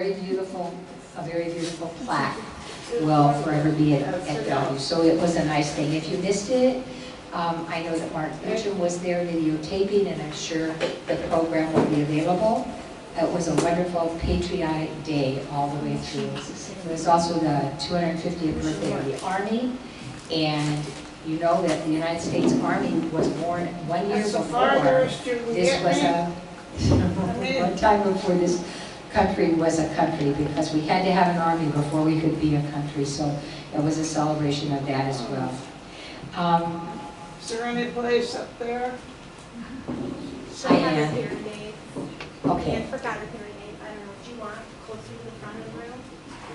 A very beautiful plaque will forever be at Bellevue. So it was a nice thing. If you missed it, I know that Mark Mitchell was there videotaping, and I'm sure the program will be available. It was a wonderful patriotic day all the way through. It was also the 250th birthday of the Army, and you know that the United States Army was born 1 year before. This was one time before this country was a country, because we had to have an army before we could be a country, so it was a celebration of that as well. Is there any place up there? I am. Okay. I forgot a hearing aid. I don't know. Do you want closer to the front of the room?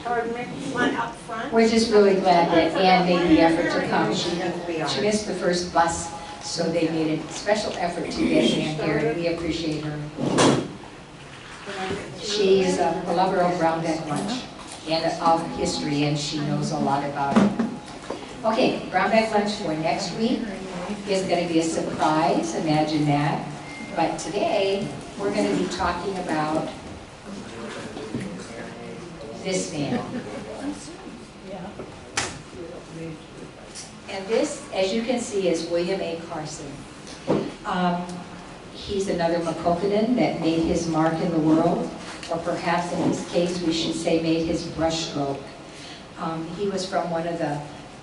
Pardon me? Want out front? We're just really glad that Ann made the effort to come. She missed the first bus, so they made a special effort to get Ann here, and we appreciate her. She is a lover of brown bag lunch and of history, and she knows a lot about it. Okay, brown bag lunch for next week is going to be a surprise, imagine that. But today, we're going to be talking about this man. And this, as you can see, is William A. Carson. He's another Maquoketa that made his mark in the world, or perhaps in his case we should say made his brushstroke. He was from one of the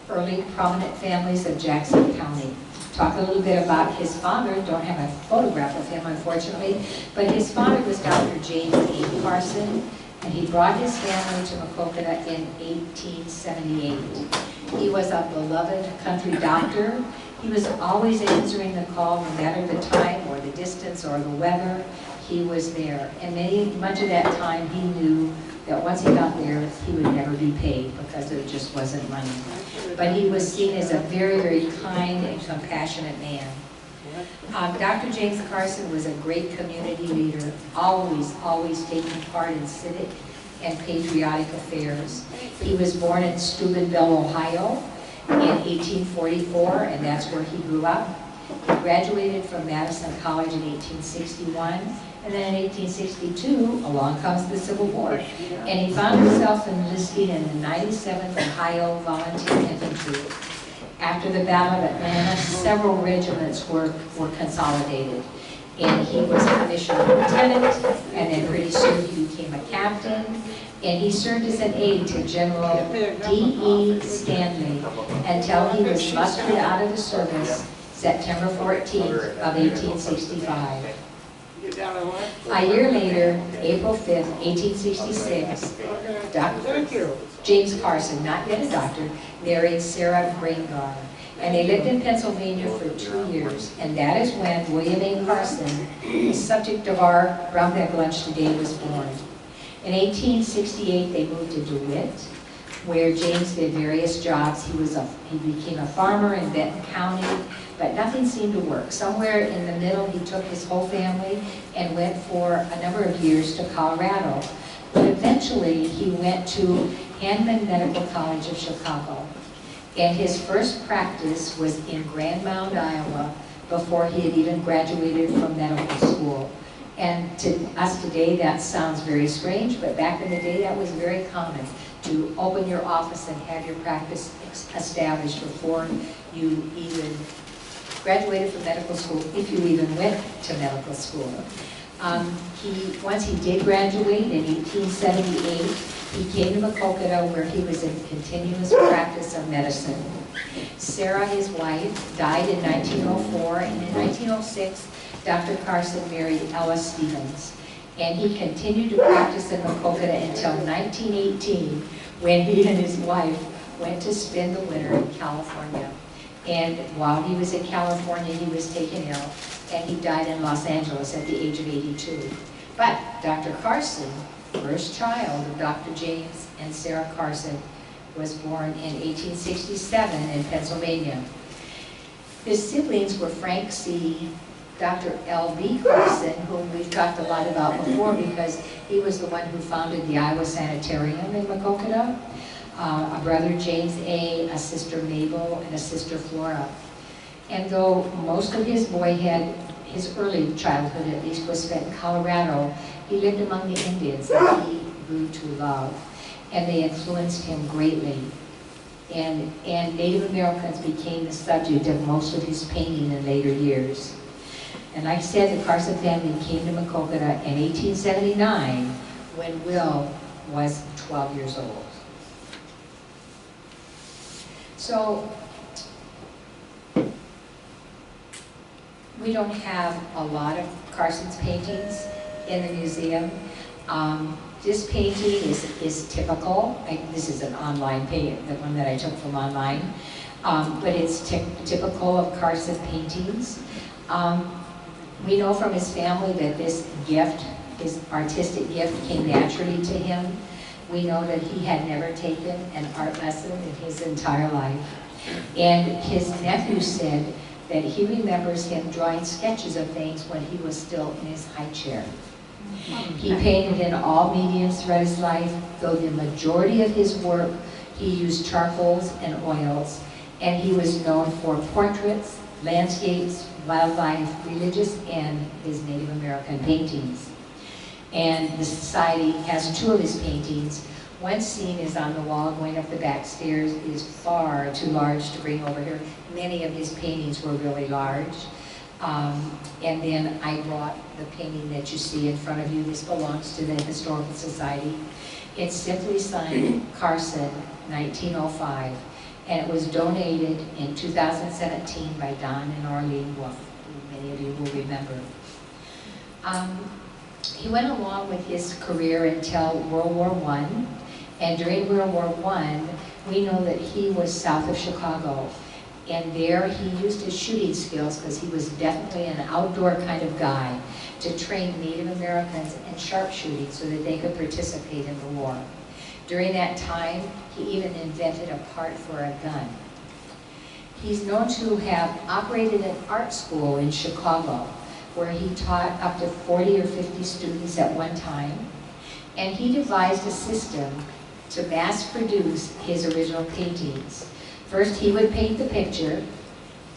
early prominent families of Jackson County. Talk a little bit about his father. Don't have a photograph of him, unfortunately, but his father was Dr. James A. Carson, and he brought his family to Maquoketa in 1878. He was a beloved country doctor. He was always answering the call, no matter the time or the distance or the weather. He was there, and much of that time he knew that once he got there, he would never be paid because there just wasn't money. But he was seen as a very, very kind and compassionate man. Dr. James Carson was a great community leader, always taking part in civic and patriotic affairs. He was born in Steubenville, Ohio in 1844, and that's where he grew up. He graduated from Madison College in 1861, and then in 1862, along comes the Civil War. And he found himself enlisting in the 97th Ohio Volunteer Infantry. After the Battle of Atlanta, several regiments were consolidated. And he was commissioned lieutenant, and then pretty soon he became a captain. And he served as an aide to General D.E. Stanley until he was mustered out of the service September 14th of 1865. A year later, April 5th, 1866, Dr. James Carson, not yet a doctor, married Sarah Graingar. And they lived in Pennsylvania for 2 years. And that is when William A. Carson, the subject of our brown bag lunch today, was born. In 1868, they moved to DeWitt, where James did various jobs. He became a farmer in Benton County, but nothing seemed to work. Somewhere in the middle, he took his whole family and went for a number of years to Colorado. But eventually, he went to Hanman Medical College of Chicago. And his first practice was in Grand Mound, Iowa, before he had even graduated from medical school. And to us today, that sounds very strange, but back in the day, that was very common, to open your office and have your practice established before you even graduated from medical school, if you even went to medical school. Once he did graduate in 1878, he came to Maquoketa, where he was in continuous practice of medicine. Sarah, his wife, died in 1904, and in 1906, Dr. Carson married Ella Stevens. And he continued to practice in Maquoketa until 1918, when he and his wife went to spend the winter in California. And while he was in California, he was taken ill, and he died in Los Angeles at the age of 82. But Dr. Carson, first child of Dr. James and Sarah Carson, was born in 1867 in Pennsylvania. His siblings were Frank C., Dr. L.B. Carson, whom we've talked a lot about before because he was the one who founded the Iowa Sanitarium in Maquoketa, a brother James A., a sister Mabel, and a sister Flora. And though most of his boyhood, his early childhood at least, was spent in Colorado, he lived among the Indians. And he grew to love, and they influenced him greatly. And Native Americans became the subject of most of his painting in later years. And like I said, the Carson family came to Maquoketa in 1879 when Will was 12 years old. So, we don't have a lot of Carson's paintings in the museum. This painting is typical. This is an online painting, the one that I took from online. But it's typical of Carson paintings. We know from his family that this gift, his artistic gift, came naturally to him. We know that he had never taken an art lesson in his entire life. And his nephew said that he remembers him drawing sketches of things when he was still in his high chair. He painted in all mediums throughout his life, though the majority of his work he used charcoals and oils, and he was known for portraits, landscapes, wildlife, religious, and his Native American paintings. And the society has two of his paintings. One scene is on the wall going up the back stairs. It is far too large to bring over here. Many of his paintings were really large. And then I brought the painting that you see in front of you. This belongs to the Historical Society. It's simply signed Carson, 1905, and it was donated in 2017 by Don and Arlene Wolf, who many of you will remember. He went along with his career until World War I, and during World War I, we know that he was south of Chicago. And there he used his shooting skills, because he was definitely an outdoor kind of guy, to train Native Americans in sharpshooting so that they could participate in the war. During that time, he even invented a part for a gun. He's known to have operated an art school in Chicago, where he taught up to 40 or 50 students at one time. And he devised a system to mass produce his original paintings. First, he would paint the picture.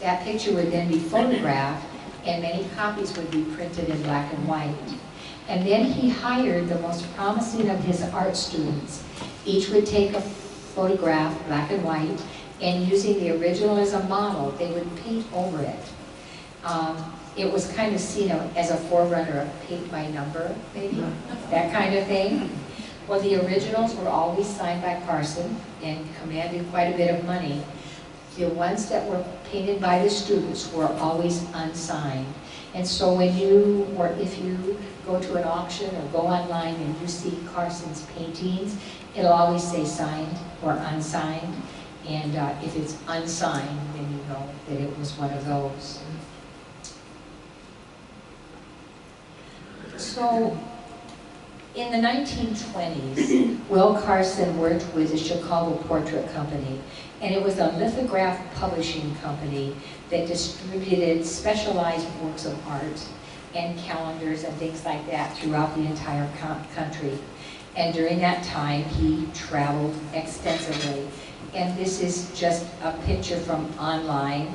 That picture would then be photographed, and many copies would be printed in black and white. And then he hired the most promising of his art students. Each would take a photograph, black and white, and using the original as a model, they would paint over it. It was kind of seen as a forerunner of paint by number, maybe, that kind of thing. Well, the originals were always signed by Carson and commanded quite a bit of money. The ones that were painted by the students were always unsigned. And so when you, or if you go to an auction or go online and you see Carson's paintings, it'll always say signed or unsigned. And if it's unsigned, then you know that it was one of those. So, in the 1920s, Will Carson worked with the Chicago Portrait Company, and it was a lithograph publishing company that distributed specialized works of art and calendars and things like that throughout the entire country. And during that time, he traveled extensively. And this is just a picture from online,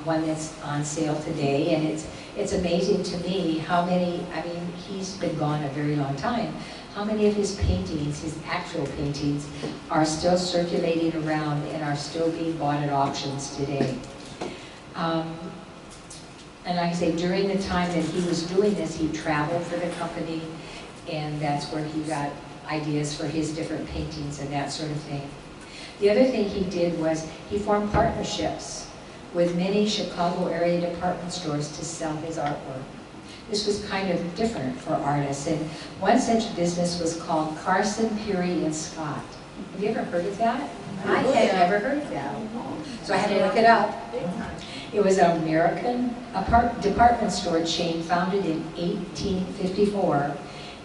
one that's on sale today, and it's amazing to me how many, I mean, he's been gone a very long time, how many of his paintings, his actual paintings, are still circulating around and are still being bought at auctions today. And like I say, during the time that he was doing this, he traveled for the company, and that's where he got ideas for his different paintings and that sort of thing. The other thing he did was he formed partnerships with many Chicago area department stores to sell his artwork. This was kind of different for artists, and one such business was called Carson, Peary, and Scott. Have you ever heard of that? I had never heard of that. So I had to look it up. It was an American department store chain founded in 1854.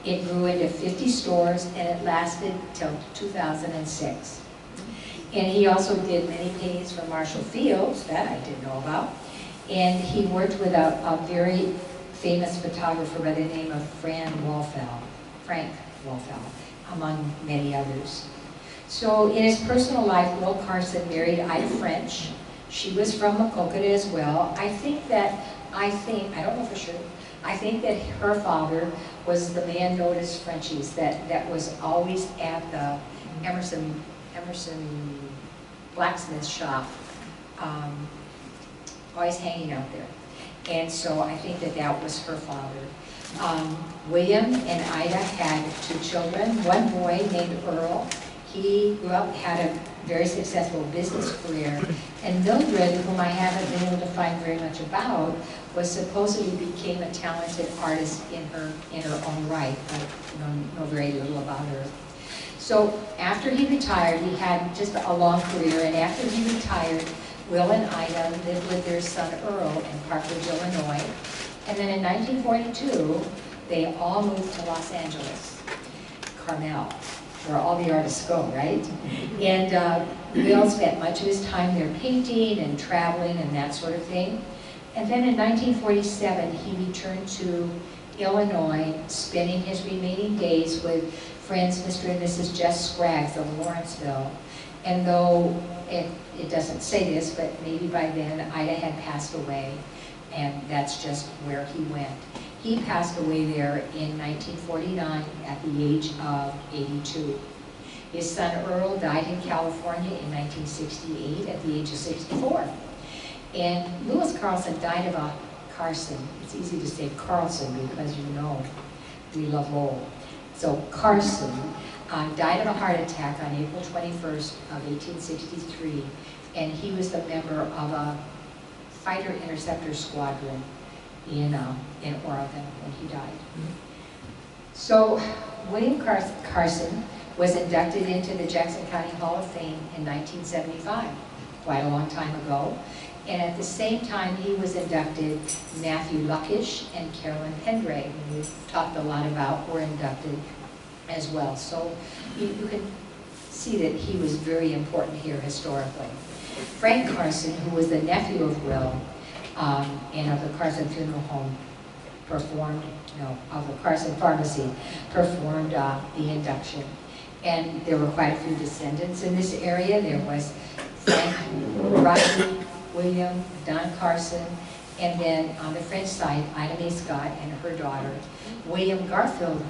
It grew into 50 stores, and it lasted till 2006. And he also did many paintings for Marshall Fields, that I didn't know about. And he worked with a very famous photographer by the name of Frank Wolfell, among many others. So in his personal life, Will Carson married Ida French. She was from Maquoketa as well. I don't know for sure, I think that her father was the man known as Frenchie's that was always at the Emerson blacksmith shop, always hanging out there. And so I think that that was her father. William and Ida had 2 children, one boy named Earl. He grew up, had a very successful business career. And Mildred, whom I haven't been able to find very much about, was supposedly became a talented artist in her own right. I know very little about her. So after he retired, he had just a long career, and after he retired, Will and Ida lived with their son Earl in Parkridge, Illinois. And then in 1942, they all moved to Los Angeles, Carmel, where all the artists go, right? And Will spent much of his time there painting and traveling and that sort of thing. And then in 1947, he returned to Illinois, spending his remaining days with friends, Mr. and Mrs. Jess Scraggs of Lawrenceville. And though it doesn't say this, but maybe by then Ida had passed away, and that's just where he went. He passed away there in 1949 at the age of 82. His son Earl died in California in 1968 at the age of 64. And Louis Carson died of a Carson. It's easy to say Carlson because you know we love Lowell. So Carson died of a heart attack on April 21st of 1863, and he was the member of a fighter interceptor squadron in Oregon when he died. So William Carson was inducted into the Jackson County Hall of Fame in 1975, quite a long time ago. And at the same time he was inducted, Matthew Luckish and Carolyn Pendray, who we've talked a lot about, were inducted as well. So you can see that he was very important here historically. Frank Carson, who was the nephew of Will and of the Carson Funeral Home, of the Carson Pharmacy, performed the induction. And there were quite a few descendants in this area. There was Frank, Rodney, William, Don Carson, and then on the French side, Ida Mae Scott and her daughter. William Garfield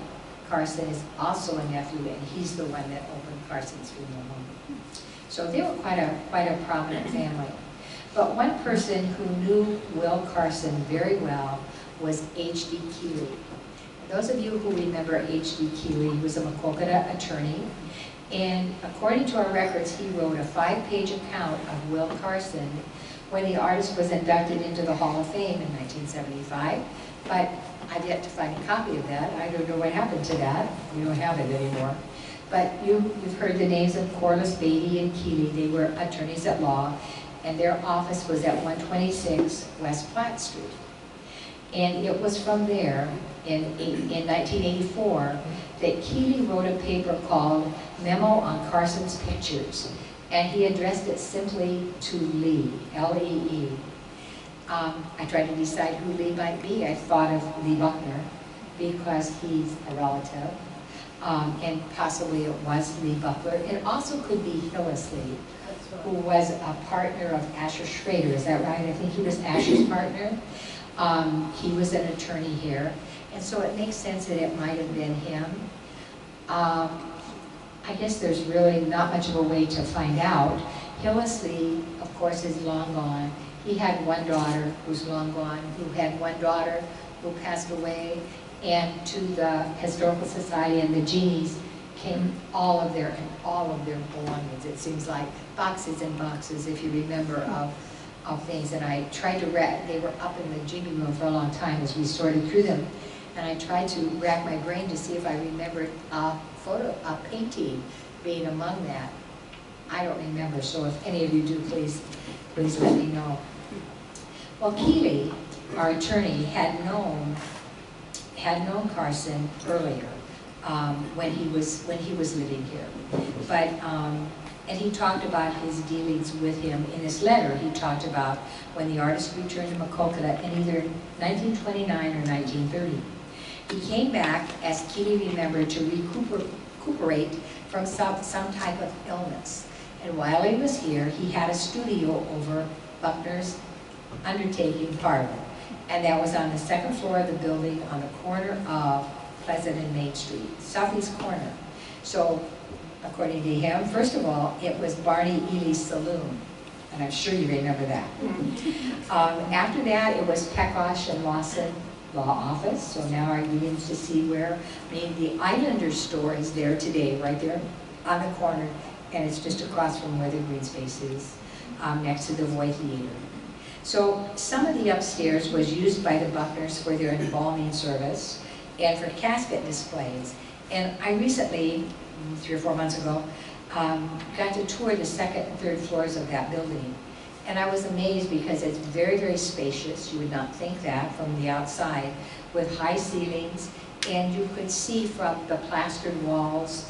Carson is also a nephew, and he's the one that opened Carson's Funeral Home. So they were quite a prominent family. But one person who knew Will Carson very well was H.D. Keeley. Those of you who remember H.D. Keeley, he was a Maquoketa attorney. And according to our records, he wrote a 5-page account of Will Carson when the artist was inducted into the Hall of Fame in 1975. But I've yet to find a copy of that. I don't know what happened to that. We don't have it anymore. But you've heard the names of Corliss, Beatty, and Keeley. They were attorneys at law, and their office was at 126 West Platte Street. And it was from there, in 1984, that Keeley wrote a paper called Memo on Carson's Pictures, and he addressed it simply to Lee, L-E-E. I tried to decide who Lee might be. I thought of Lee Buckner, because he's a relative, and possibly it was Lee Buckler. It also could be Hillis Lee, who was a partner of Asher Schrader. Is that right? I think he was Asher's partner. He was an attorney here, and so it makes sense that it might have been him. I guess there's really not much of a way to find out. Hillis Lee, of course, is long gone. He had one daughter who's long gone, who had one daughter who passed away, and to the Historical Society and the Genies came all of their belongings. It seems like boxes and boxes, if you remember, of things. And I tried to they were up in the Genie room for a long time as we sorted through them. And I tried to rack my brain to see if I remembered a painting being among that. I don't remember, so if any of you do, please let me know. Well, Keeley, our attorney, had known Carson earlier when he was living here, but and he talked about his dealings with him in his letter. He talked about when the artist returned to Maquoketa in either 1929 or 1930. He came back, as Keeley remembered, to recuperate from some type of illness. And while he was here, he had a studio over Buckner's undertaking parlor. and that was on the second floor of the building on the corner of Pleasant and Main Street, southeast corner. So, according to him, first of all, it was Barney Ely's Saloon, and I'm sure you remember that. After that, it was Peckosh and Lawson Law Office, so now I begin to see where, I mean, the Islanders store is there today, right there on the corner, and it's just across from where the green space is, next to the Voy Theater. So some of the upstairs was used by the Buckners for their embalming service and for casket displays. And I recently, 3 or 4 months ago, got to tour the second and third floors of that building. And I was amazed because it's very, very spacious. You would not think that from the outside, with high ceilings, and you could see from the plastered walls,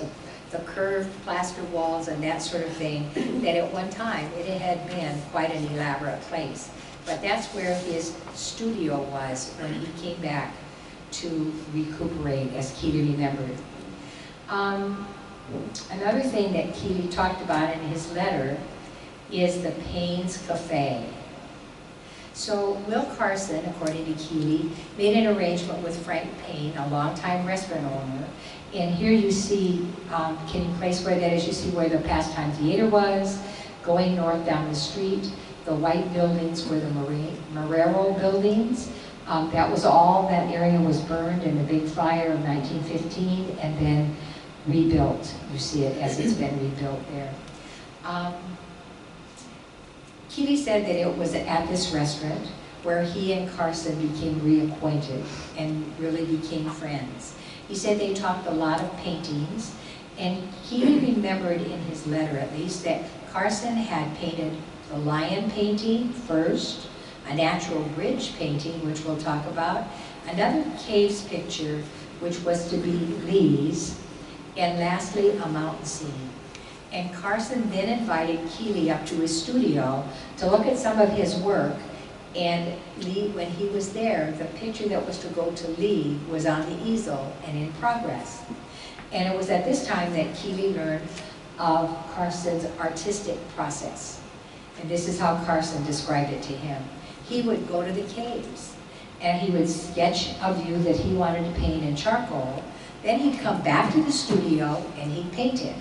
the curved plaster walls and that sort of thing, that at one time it had been quite an elaborate place. But that's where his studio was when he came back to recuperate, as Keeley remembered. Another thing that Keeley talked about in his letter is the Payne's Cafe. So Will Carson, according to Keeley, made an arrangement with Frank Payne, a longtime restaurant owner. And here you see, can you place where that is? You see where the Pastime Theater was, going north down the street. The white buildings were the Marrero buildings. That was all, that area was burned in the big fire of 1915 and then rebuilt. You see it as it's been rebuilt there. Keeley said that it was at this restaurant where he and Carson became reacquainted and really became friends. He said they talked a lot of paintings, and he remembered in his letter at least that Carson had painted the lion painting first, a natural bridge painting, which we'll talk about, another caves picture, which was to be Lee's, and lastly, a mountain scene. And Carson then invited Keeley up to his studio to look at some of his work, and Lee, when he was there, the picture that was to go to Lee was on the easel and in progress. And it was at this time that Keeley learned of Carson's artistic process. And this is how Carson described it to him. He would go to the caves, and he would sketch a view that he wanted to paint in charcoal. Then he'd come back to the studio, and he'd paint it.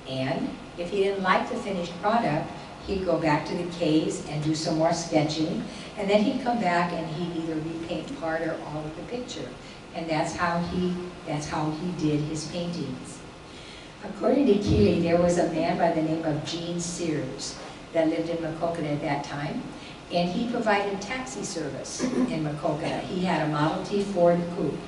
And if he didn't like the finished product, he'd go back to the caves and do some more sketching, and then he'd come back and he'd either repaint part or all of the picture. And that's how he did his paintings. According to Keeley, there was a man by the name of Gene Sears that lived in Maquoketa at that time, and he provided taxi service in Maquoketa. He had a Model T Ford coupe,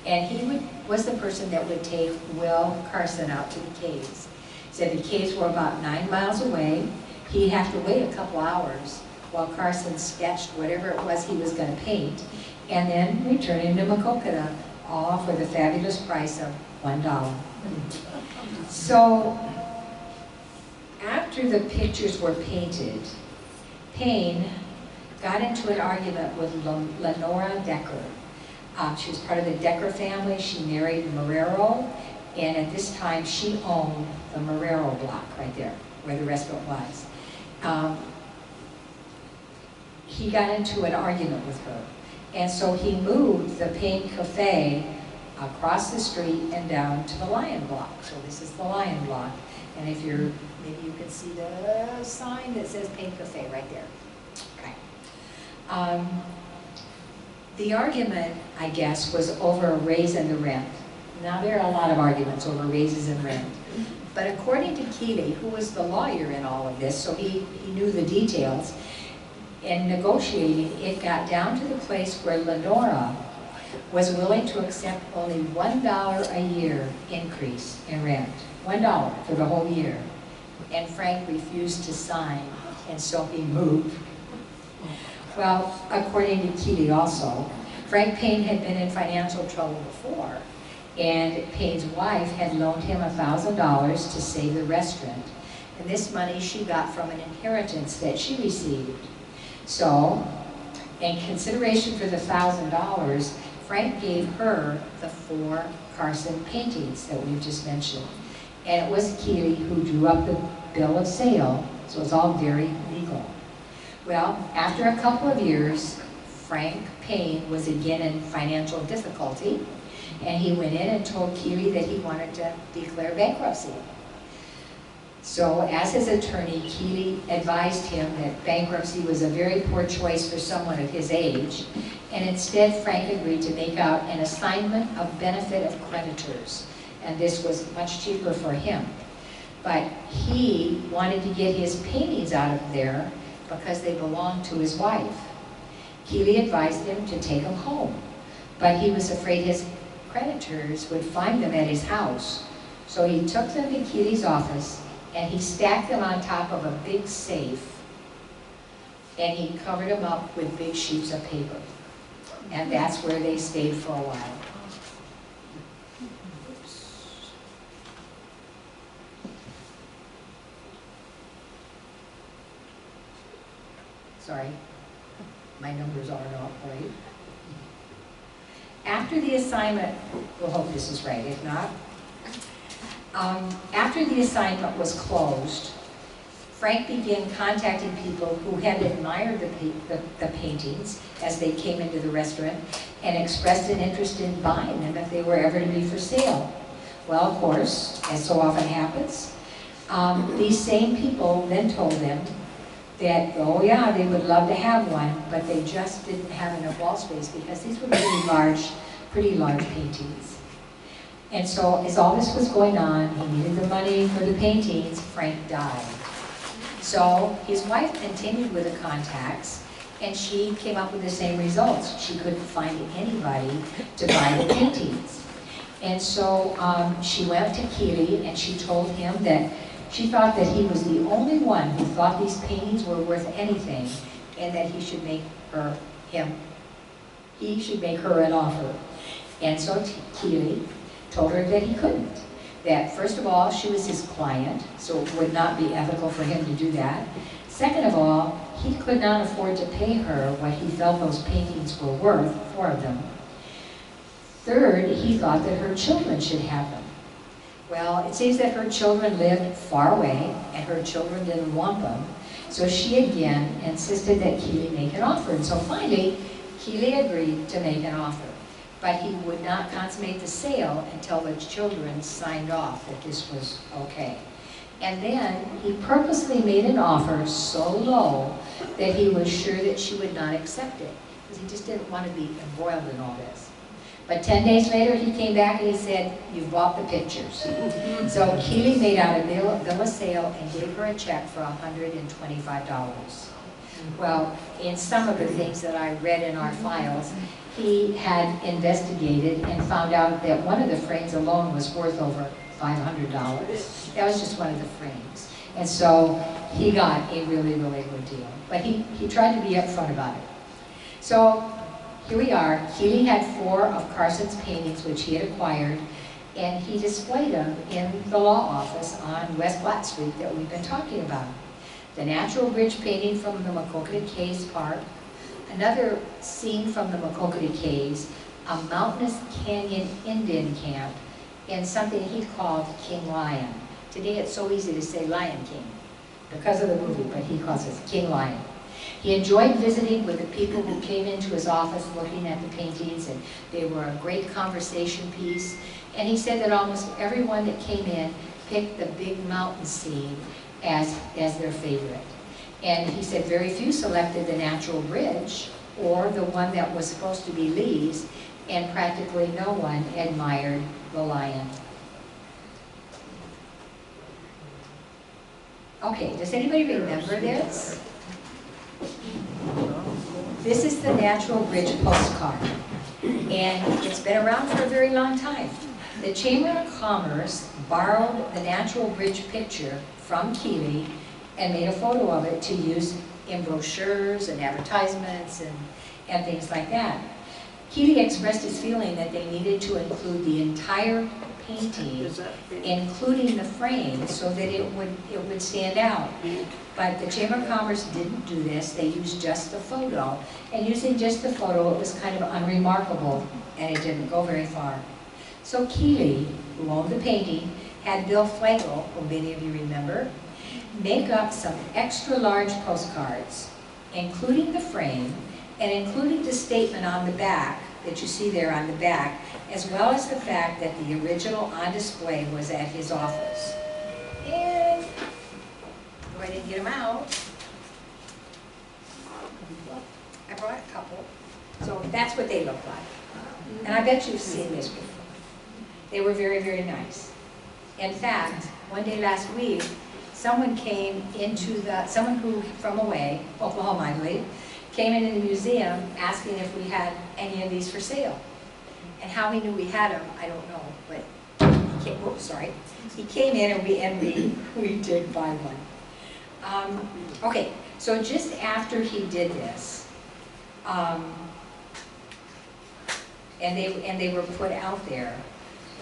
and he was the person that would take Will Carson out to the caves. Said the caves were about 9 miles away. He'd have to wait a couple hours while Carson sketched whatever it was he was going to paint, and then return him to Maquoketa, all for the fabulous price of $1. So, after the pictures were painted, Payne got into an argument with Lenora Decker. She was part of the Decker family. She married Marrero, and at this time she owned the Marrero block right there, where the restaurant was. He got into an argument with her, and so he moved the Payne Cafe across the street and down to the Lion block. So this is the Lion block, and if you're, maybe you can see the sign that says Payne Cafe right there. Okay. The argument, I guess, was over a raise in the rent. Now, there are a lot of arguments over raises in rent. But according to Keeley, who was the lawyer in all of this, so he knew the details, in negotiating, it got down to the place where Lenora was willing to accept only $1 a year increase in rent. $1 for the whole year. And Frank refused to sign, and so he moved. Well, according to Keeley also, Frank Payne had been in financial trouble before, and Payne's wife had loaned him $1,000 to save the restaurant. And this money she got from an inheritance that she received. So, in consideration for the $1,000, Frank gave her the 4 Carson paintings that we've just mentioned. And it was Keeley who drew up the bill of sale, so it's all very legal. Well, after a couple of years, Frank Payne was again in financial difficulty, and he went in and told Keeley that he wanted to declare bankruptcy. So as his attorney, Keeley advised him that bankruptcy was a very poor choice for someone of his age, and instead Frank agreed to make out an assignment of benefit of creditors, and this was much cheaper for him. But he wanted to get his paintings out of there because they belonged to his wife. Keeley advised him to take them home, but he was afraid his creditors would find them at his house. So he took them to Keeley's office and he stacked them on top of a big safe, and he covered them up with big sheets of paper. And that's where they stayed for a while. Sorry, my numbers aren't all right. After the assignment, we'll hope this is right, if not. After the assignment was closed, Frank began contacting people who had admired the paintings as they came into the restaurant and expressed an interest in buying them if they were ever to be for sale. Well, of course, as so often happens, these same people then told them that, oh yeah, they would love to have one, but they just didn't have enough wall space because these were pretty large paintings. And so as all this was going on, he needed the money for the paintings, Frank died. So his wife continued with the contacts, and she came up with the same results. She couldn't find anybody to buy the paintings. And so she went to Keeley and she told him that she thought that he was the only one who thought these paintings were worth anything, and that he should make her an offer. And so Keeley told her that he couldn't. That first of all, she was his client, so it would not be ethical for him to do that. Second of all, he could not afford to pay her what he felt those paintings were worth, 4 of them. Third, he thought that her children should have them. Well, it seems that her children lived far away, and her children didn't want them, so she again insisted that Keeley make an offer. And so finally, Keeley agreed to make an offer. But he would not consummate the sale until the children signed off that this was okay. And then he purposely made an offer so low that he was sure that she would not accept it, because he just didn't want to be embroiled in all this. But 10 days later, he came back and he said, "You've bought the pictures." So Keeley made out a bill of sale and gave her a check for $125. Well, in some of the things that I read in our files, he had investigated and found out that one of the frames alone was worth over $500. That was just one of the frames. And so he got a really, really good deal. But he tried to be upfront about it. So here we are. Keeley had 4 of Carson's paintings, which he had acquired, and he displayed them in the law office on West Platte Street that we've been talking about. The Natural Bridge painting from the Maquoketa Caves Park, another scene from the Maquoketa Caves, a mountainous canyon Indian camp, and something he called King Lion. Today it's so easy to say Lion King because of the movie, but he calls it King Lion. He enjoyed visiting with the people who came into his office looking at the paintings, and they were a great conversation piece. And he said that almost everyone that came in picked the big mountain scene as their favorite. And he said very few selected the Natural Bridge or the one that was supposed to be Lee's, and practically no one admired the lion. Okay, does anybody remember this? This is the Natural Bridge postcard, and it's been around for a very long time. The Chamber of Commerce borrowed the Natural Bridge picture from Keeley and made a photo of it to use in brochures and advertisements and things like that. Keeley expressed his feeling that they needed to include the entire painting, including the frame, so that it would stand out. But the Chamber of Commerce didn't do this. They used just the photo. And using just the photo, it was kind of unremarkable, and it didn't go very far. So Keeley, who owned the painting, had Bill Flegel, who many of you remember, make up some extra large postcards, including the frame, and included the statement on the back, that you see there on the back, as well as the fact that the original on display was at his office. And, though I didn't get them out, I brought a couple. So that's what they look like. And I bet you've seen this before. They were very, very nice. In fact, one day last week, someone came into someone who from away, Oklahoma I believe, came into the museum asking if we had any of these for sale. And how he knew we had them, I don't know, but he came, oops, sorry. He came in and we did buy one. Okay, so just after he did this, and they were put out there,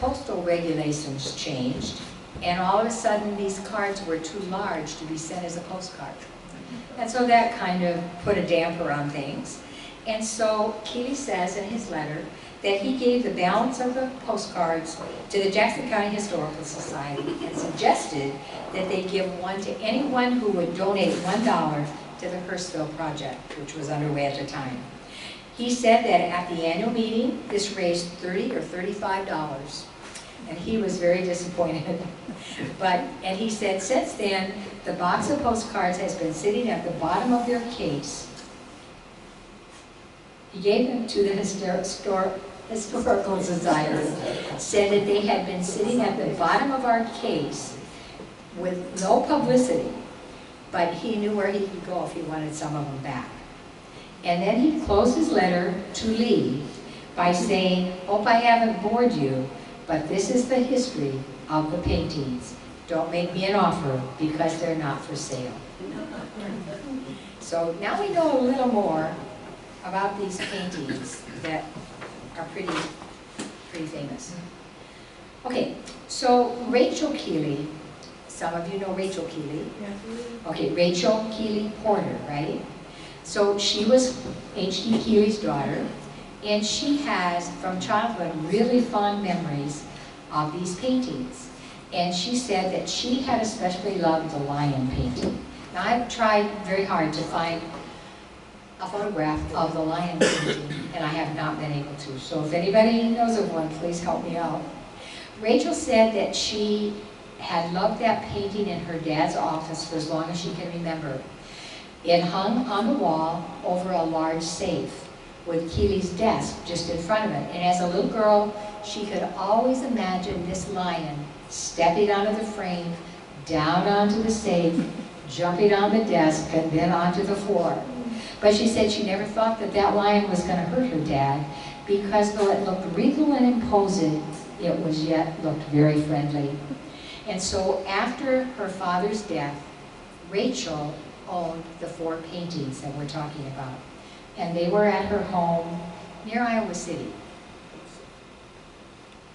postal regulations changed, and all of a sudden these cards were too large to be sent as a postcard. And so that kind of put a damper on things. And so Keeley says in his letter that he gave the balance of the postcards to the Jackson County Historical Society and suggested that they give one to anyone who would donate $1 to the Hurstville project, which was underway at the time. He said that at the annual meeting, this raised $30 or $35, and he was very disappointed. And he said, since then, the box of postcards has been sitting at the bottom of their case. He gave them to the Historical Society, said that they had been sitting at the bottom of our case with no publicity, but he knew where he could go if he wanted some of them back. And then he closed his letter to Lee by saying, hope I haven't bored you, but this is the history of the paintings. Don't make me an offer because they're not for sale. So now we know a little more about these paintings that are pretty famous. Okay, so Rachel Keeley, some of you know Rachel Keeley. Okay, Rachel Keeley Porter, right? So she was H.D. Keeley's daughter, and she has, from childhood, really fond memories of these paintings. And she said that she had especially loved the lion painting. Now, I've tried very hard to find a photograph of the lion painting, and I have not been able to. So if anybody knows of one, please help me out. Rachel said that she had loved that painting in her dad's office for as long as she can remember. It hung on the wall over a large safe with Keeley's desk just in front of it. And as a little girl, she could always imagine this lion stepping out of the frame, down onto the safe, jumping on the desk, and then onto the floor. But she said she never thought that that lion was going to hurt her dad, because though it looked regal and imposing, it was yet looked very friendly. And so after her father's death, Rachel owned the 4 paintings that we're talking about. And they were at her home near Iowa City.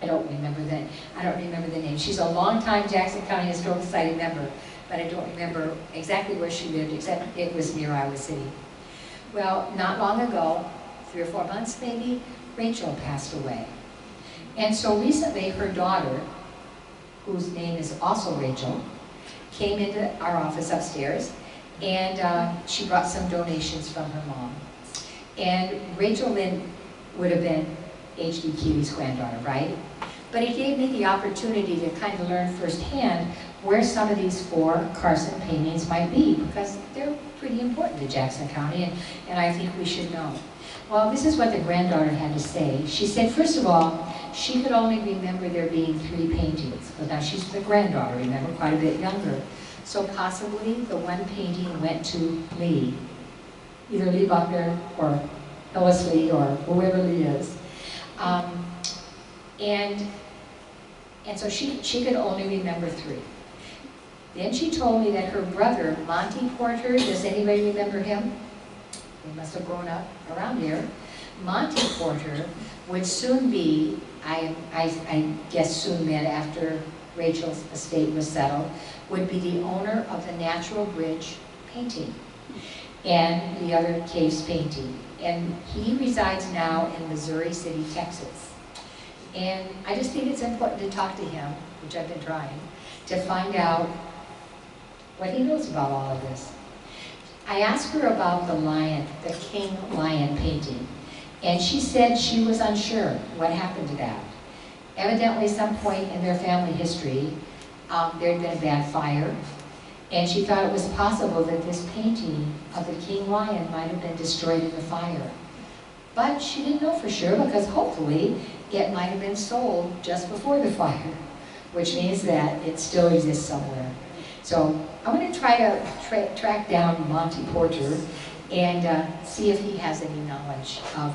I don't remember the name. She's a longtime Jackson County Historical Society member, but I don't remember exactly where she lived, except it was near Iowa City. Well, not long ago, 3 or 4 months maybe, Rachel passed away. And so recently her daughter, whose name is also Rachel, came into our office upstairs, and she brought some donations from her mom. And Rachel then would have been H.D. Keeley's granddaughter, right? But it gave me the opportunity to kind of learn firsthand where some of these 4 Carson paintings might be, because they're pretty important to Jackson County, and I think we should know. Well, this is what the granddaughter had to say. She said, first of all, she could only remember there being 3 paintings, because now she's the granddaughter, remember, quite a bit younger. So possibly the one painting went to Lee, either Lee Buckner or Phyllis Lee or whoever Lee is. And so she could only remember 3. Then she told me that her brother, Monty Porter, does anybody remember him? He must have grown up around here. Monty Porter would soon be, I guess soon then after Rachel's estate was settled, would be the owner of the Natural Bridge painting and the other caves painting. And he resides now in Missouri City, Texas. And I just think it's important to talk to him, which I've been trying, to find out what he knows about all of this. I asked her about the lion, the king lion painting, and she said she was unsure what happened to that. Evidently, some point in their family history, there had been a bad fire, and she thought it was possible that this painting of the king lion might have been destroyed in the fire. But she didn't know for sure, because hopefully it might have been sold just before the fire, which means that it still exists somewhere. So I'm going to try to track down Monty Porter and see if he has any knowledge of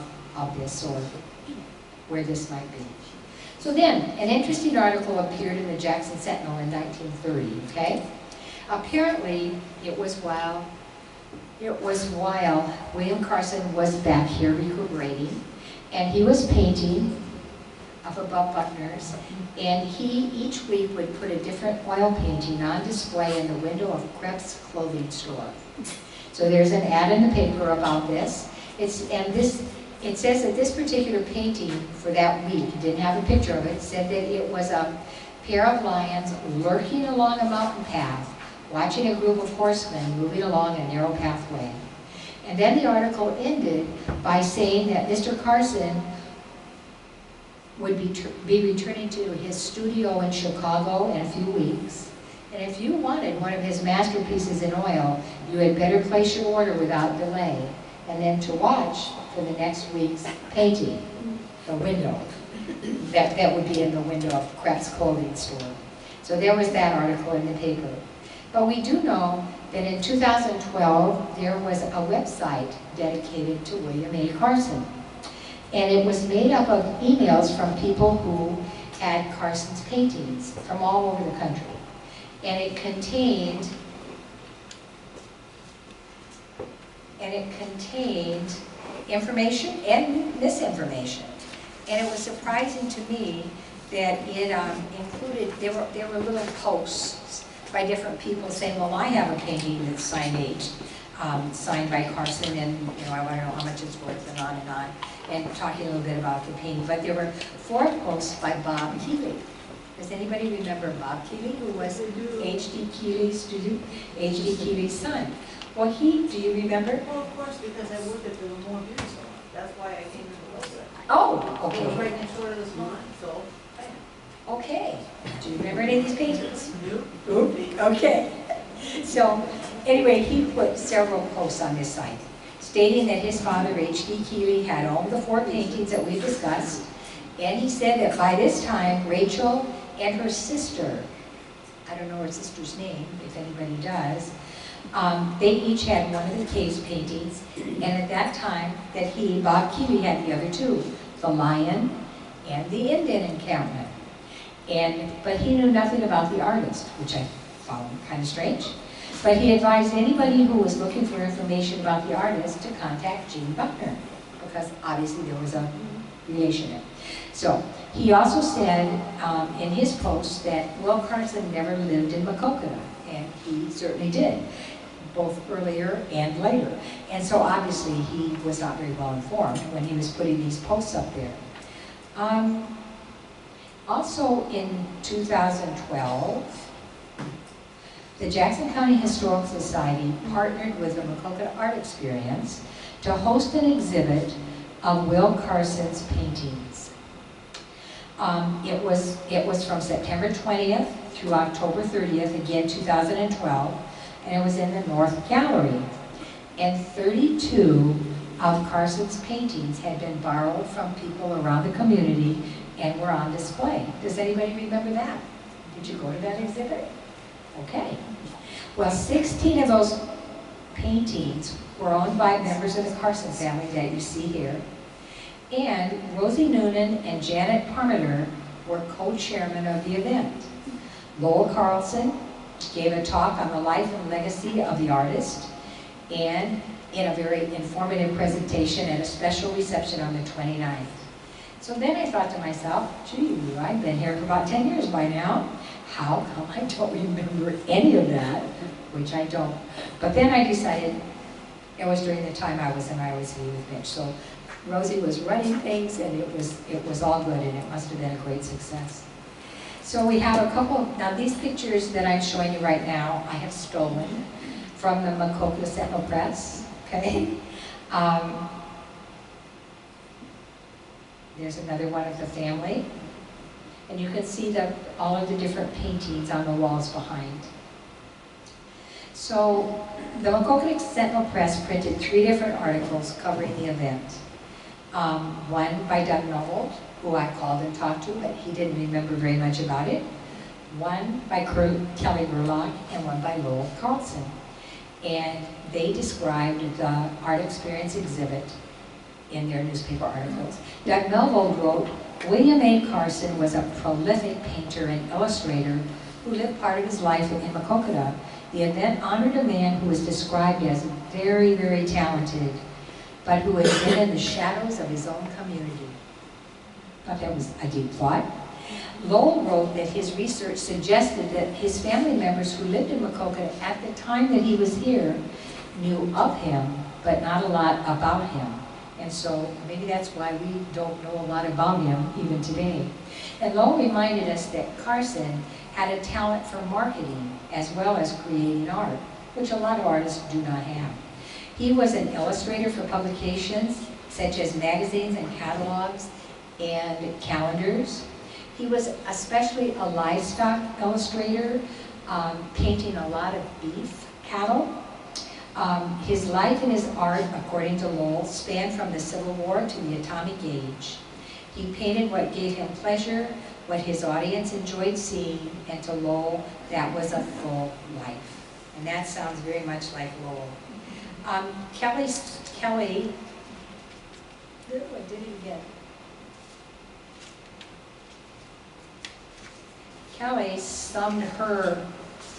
this or where this might be. So then, an interesting article appeared in the Jackson Sentinel in 1930, okay? Apparently, it was while William Carson was back here recuperating, and he was painting up above Buckner's, and he each week would put a different oil painting on display in the window of Krebs clothing store. So there's an ad in the paper about this. It says that this particular painting for that week, it didn't have a picture of it, said that it was a pair of lions lurking along a mountain path, watching a group of horsemen moving along a narrow pathway. And then the article ended by saying that Mr. Carson would be returning to his studio in Chicago in a few weeks. And if you wanted one of his masterpieces in oil, you had better place your order without delay, and then to watch for the next week's painting, the window. That would be in the window of Krebs clothing store. So there was that article in the paper. But we do know that in 2012, there was a website dedicated to William A. Carson. And it was made up of emails from people who had Carson's paintings from all over the country. And it contained information and misinformation. And it was surprising to me that it included, there were little posts by different people saying, well, I have a painting that's signed by Carson, and I want to know how much it's worth, and on, and talking a little bit about the painting. But there were 4 posts by Bob Keeley. Does anybody remember Bob Keeley, who was H.D. Keeley's son? Well, do you remember? Well, of course, because I worked at the Lemoore Beauty Salon. That's why I came to the website. Oh, It was okay. right next door to the salon, so, bam. Okay. Do you remember any of these paintings? Nope. Okay. So, anyway, he put several posts on his site, stating that his father, H.D. Keeley, had owned the 4 paintings that we discussed, and he said that by this time, Rachel and her sister, I don't know her sister's name, if anybody does, they each had one of the cave paintings, and at that time, that Bob Keeley, had the other 2, the lion and the Indian encampment. But he knew nothing about the artist, which I found kind of strange. But he advised anybody who was looking for information about the artist to contact Gene Buckner, because obviously there was a relation. So he also said in his post that Will Carson never lived in Maquoketa, and he certainly did, both earlier and later. And so obviously he was not very well informed when he was putting these posts up there. Also in 2012, the Jackson County Historical Society partnered with the Maquoketa Art Experience to host an exhibit of Will Carson's paintings. It was from September 20th through October 30th, again 2012, and it was in the North Gallery. And 32 of Carson's paintings had been borrowed from people around the community and were on display. Does anybody remember that? Did you go to that exhibit? Okay. Well, 16 of those paintings were owned by members of the Carson family that you see here. And Rosie Noonan and Janet Parmenter were co-chairmen of the event. Lowell Carlson gave a talk on the life and legacy of the artist, and in a very informative presentation at a special reception on the 29th. So then I thought to myself, gee, I've been here for about 10 years by now. How come I don't remember any of that? Which I don't. But then I decided, it was during the time I was in IOC with Mitch, so Rosie was running things, and it was all good, and it must have been a great success. So we have a couple, now these pictures that I'm showing you right now, I have stolen from the Macoka Sentinel Press, okay? There's another one of the family. And you can see all of the different paintings on the walls behind. So the Macoka Sentinel Press printed 3 different articles covering the event. One by Doug Noble, who I called and talked to, but he didn't remember very much about it. One by Kelly Burlock, and one by Lowell Carlson. And they described the art experience exhibit in their newspaper articles. Doug Noble wrote, William A. Carson was a prolific painter and illustrator who lived part of his life in Maquoketa. The event honored a man who was described as very, very talented, but who had been in the shadows of his own community. I thought that was a deep thought. Lowell wrote that his research suggested that his family members who lived in Maquoketa at the time that he was here knew of him, but not a lot about him. And so maybe that's why we don't know a lot about him even today. And Lowell reminded us that Carson had a talent for marketing as well as creating art, which a lot of artists do not have. He was an illustrator for publications such as magazines and catalogs and calendars. He was especially a livestock illustrator, painting a lot of beef cattle. His life and his art, according to Lowell, spanned from the Civil War to the atomic age. He painted what gave him pleasure, what his audience enjoyed seeing, and to Lowell, that was a full life. And that sounds very much like Lowell. Kelly, I did it again. Kelly summed her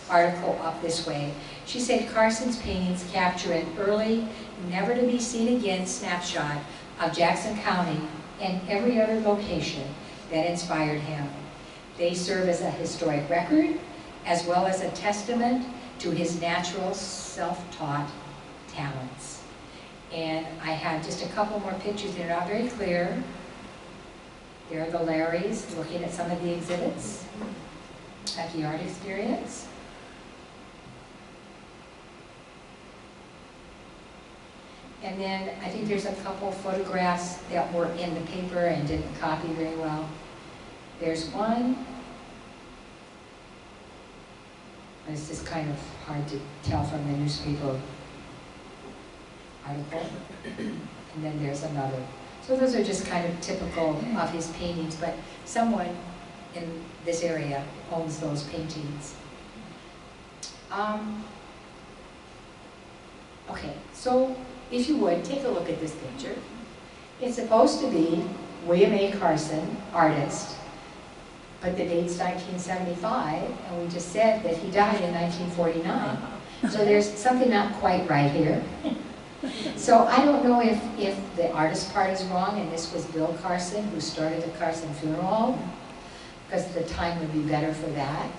article up this way. She said Carson's paintings capture an early, never-to-be-seen-again snapshot of Jackson County and every other location that inspired him. They serve as a historic record, as well as a testament to his natural, self-taught talents. And I have just a couple more pictures. They're not very clear. There are the Larrys looking at some of the exhibits at the art experience. And then I think there's a couple photographs that were in the paper and didn't copy very well. There's one. It's just kind of hard to tell from the newspaper article. And then there's another. So those are just kind of typical of his paintings, but someone in this area owns those paintings. Okay, so if you would, take a look at this picture. It's supposed to be William A. Carson, artist, but the date's 1975, and we just said that he died in 1949. So there's something not quite right here. So I don't know if the artist part is wrong, and this was Bill Carson, who started the Carson Funeral Home, because the time would be better for that.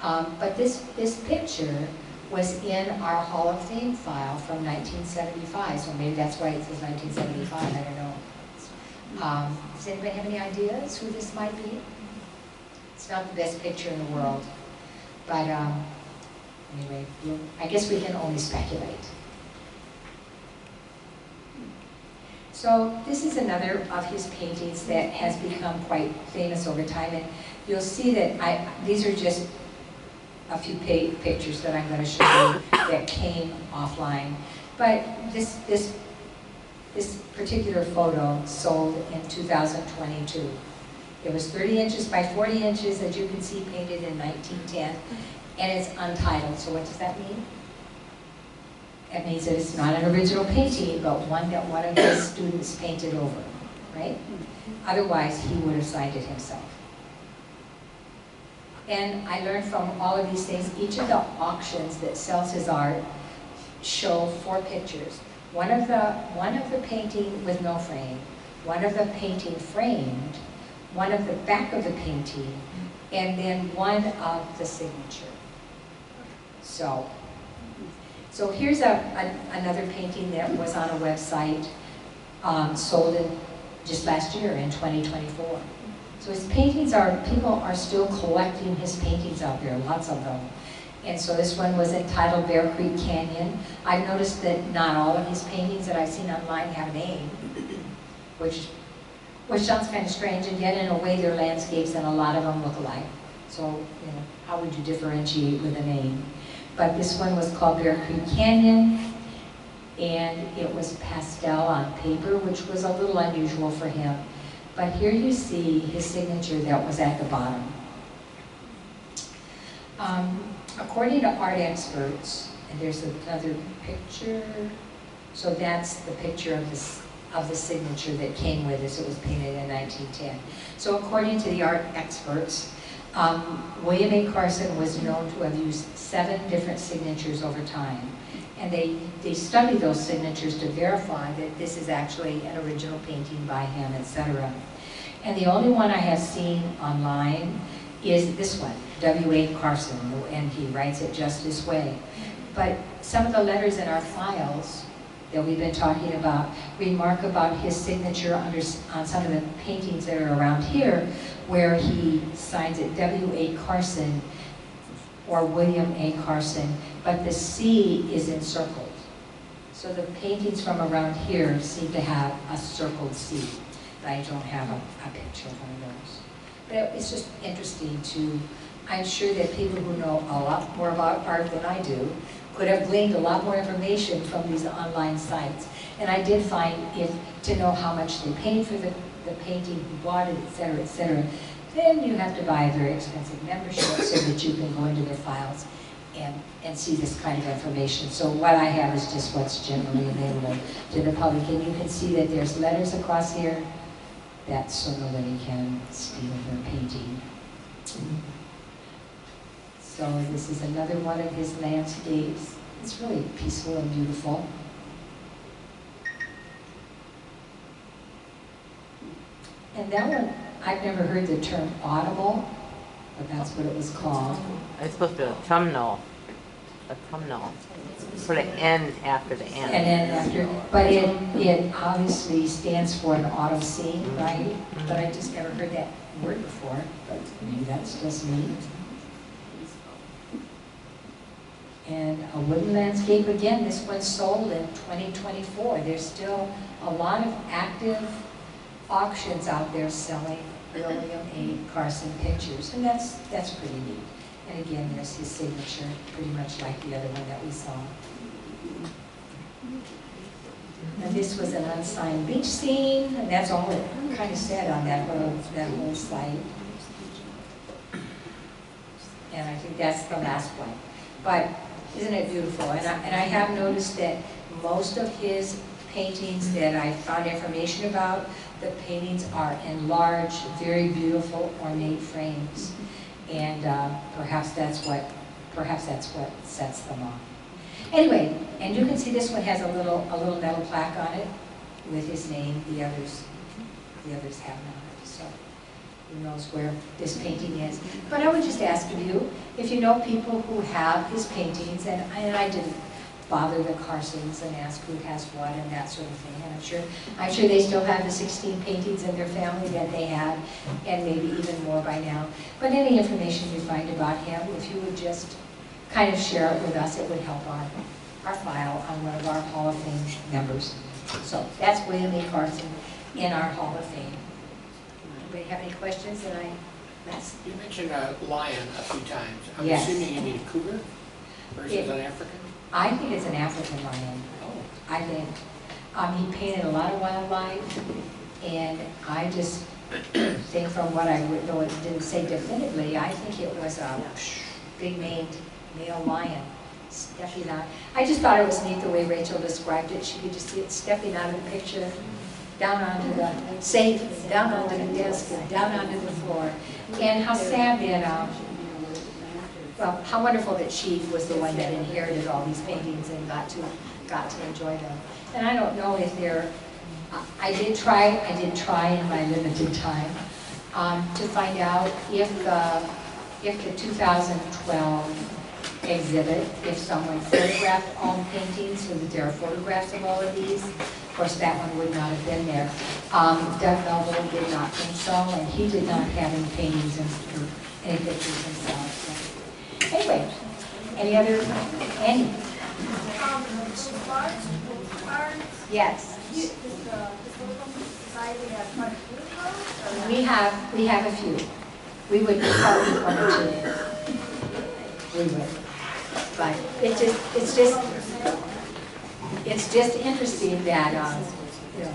But this picture was in our Hall of Fame file from 1975, so maybe that's why it says 1975, I don't know. Does anybody have any ideas who this might be? It's not the best picture in the world, but anyway, I guess we can only speculate. So this is another of his paintings that has become quite famous over time, and you'll see that these are just a few pictures that I'm going to show you that came offline. But this particular photo sold in 2022. It was 30 inches by 40 inches, as you can see, painted in 1910, and it's untitled. So what does that mean? It means that it's not an original painting, but one that one of his students painted over, right? Otherwise, he would have signed it himself. And I learned from all of these things, each of the auctions that sells his art show 4 pictures. One of the painting with no frame, one of the painting framed, one of the back of the painting, and then one of the signature. So here's another painting that was on a website, sold just last year in 2024. So his paintings people are still collecting his paintings out there, lots of them. And so this one was entitled Bear Creek Canyon. I've noticed that not all of his paintings that I've seen online have a name, which sounds kind of strange, and yet in a way they're landscapes and a lot of them look alike. So, you know, how would you differentiate with a name? But this one was called Bear Creek Canyon, and it was pastel on paper, which was a little unusual for him. But here you see his signature that was at the bottom. According to art experts, and there's another picture, so that's the picture of the signature that came with this. It was painted in 1910. So according to the art experts, William A. Carson was known to have used 7 different signatures over time. And they studied those signatures to verify that this is actually an original painting by him, etc. And the only one I have seen online is this one, W.A. Carson, and he writes it just this way. But some of the letters in our files that we've been talking about remark about his signature on some of the paintings that are around here, where he signs it W.A. Carson or William A. Carson, but the C is encircled. So the paintings from around here seem to have a circled C. I don't have a picture of one of those. But it's just interesting to, I'm sure that people who know a lot more about art than I do could have gleaned a lot more information from these online sites. And I did find to know how much they paid for the painting, who bought it, etc., then you have to buy a very expensive membership so that you can go into their files and see this kind of information. So what I have is just what's generally available to the public. And you can see that there's letters across here. That's so nobody can steal their painting. So this is another one of his landscapes. It's really peaceful and beautiful. And that one, I've never heard the term audible, but that's what it was called. It's supposed to be a thumbnail. A thumbnail. Put an N after the N. And then after, but it obviously stands for an auto scene, right? But I just never heard that word before, but maybe that's just me. And a wooden landscape, again, this one sold in 2024. There's still a lot of active auctions out there selling William A. Carson pictures, and that's pretty neat. And again, there's his signature, pretty much like the other one that we saw. And this was an unsigned beach scene, and that's all it kind of said on that whole site. And I think that's the last one. But isn't it beautiful? And I have noticed that most of his paintings that I found information about, the paintings are in large, very beautiful, ornate frames. And perhaps that's what sets them off. Anyway, and you can see this one has a little metal plaque on it with his name. The others have not. So who knows where this painting is. But I would just ask you, if you know people who have his paintings, and I didn't bother the Carsons and ask who has what and that sort of thing. And I'm sure they still have the 16 paintings in their family that they had, and maybe even more by now. But any information you find about him, if you would just kind of share it with us, it would help our file on one of our Hall of Fame members. So that's William A. Carson in our Hall of Fame. Anybody have any questions that I missed? You mentioned a lion a few times. I'm Yes. assuming you mean a cougar versus an African? I think it's an African lion. Oh. I think. He painted a lot of wildlife, and I just think from what I would know, it didn't say definitively, I think it was a big maned male lion stepping out. I just thought it was neat the way Rachel described it. She could just see it stepping out of the picture, down onto the safe, down onto the desk, and down onto the floor. And how sad that, well, how wonderful that Chief was the one that inherited all these paintings and got to enjoy them. And I don't know if they're, I did try in my limited time to find out if the 2012 exhibit, if someone photographed all the paintings, so that there are photographs of all of these. Of course, that one would not have been there. Doug Melville did not think so, and he did not have any paintings or any pictures himself. So. Anyway, Any other, any? Cards. Yes. Does the Historical Society have quite a few of those? Or We have a few. We would start with one or two. We would. But it's just interesting that, you know,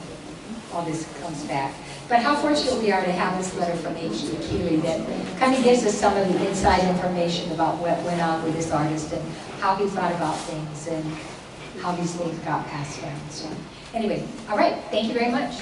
all this comes back. But how fortunate we are to have this letter from H.D. Keeley that kind of gives us some of the inside information about what went on with this artist and how he thought about things and how these things got passed down. So anyway, all right, thank you very much.